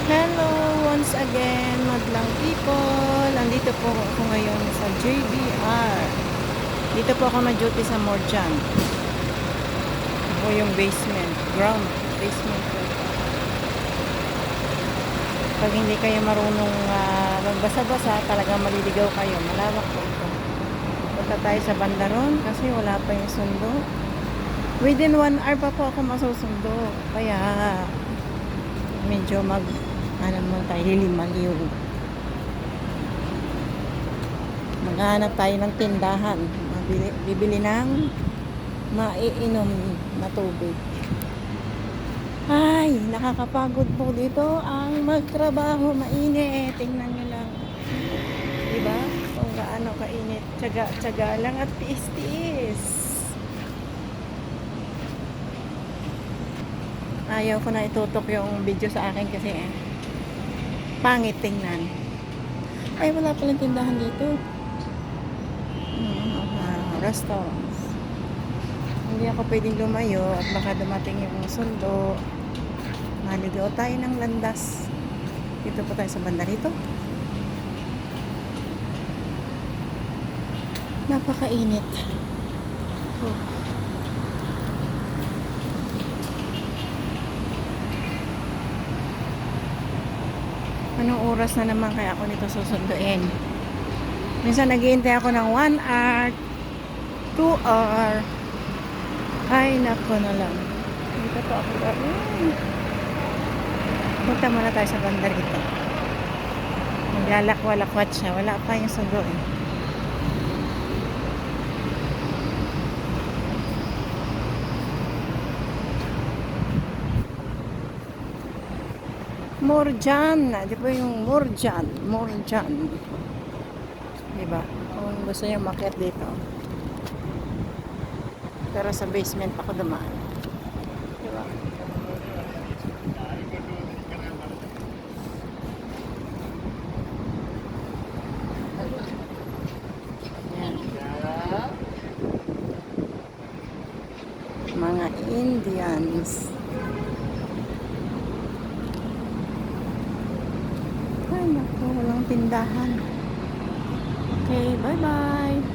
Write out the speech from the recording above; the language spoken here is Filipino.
Hello once again, madlang people. Nandito po ako ngayon sa JBR. Dito po ako na-duty sa Morjan. Ito yung basement, ground basement po. Pag hindi kayo marunong magbasa-basa, talagang maliligaw kayo. Malawak po ito. Punta tayo sa Bandaron kasi wala pa yung sundo. Within 1 hour pa po ako masusundo. Kaya medyo ano tayo, lilimaliw. Maghanap tayo ng tindahan. Bibili ng maiinom na tubig. Ay, nakakapagod po dito ang magtrabaho. Mainit. Tingnan nyo lang. Diba? Kung gaano kainit. Tsaga lang at tiis-tiis. Ayaw ko na itutok yung video sa akin kasi pangit tingnan. Ay, wala palang tindahan dito. Restaurants. Hindi ako pwedeng lumayo at baka dumating yung sundo. Maligaw tayo ng landas. Dito po tayo sa banda rito. Napakainit. Oh. Anong oras na naman kaya ako nito susunduin? Minsan naghihintay ako ng 1 hour, 2 hour. Ay, nako na lang. Dito po ako. Punta muna tayo sa banda rito. Maglalakwalakwat siya. Wala pa yung sundo eh. Morjan. Di ba yung Morjan? Morjan. Diba? Kung gusto niyo umakyat dito. Pero sa basement ako dumaan. Diba? Ayan. Mga Indians. Ay, naku, walang tindahan. Okay, bye-bye.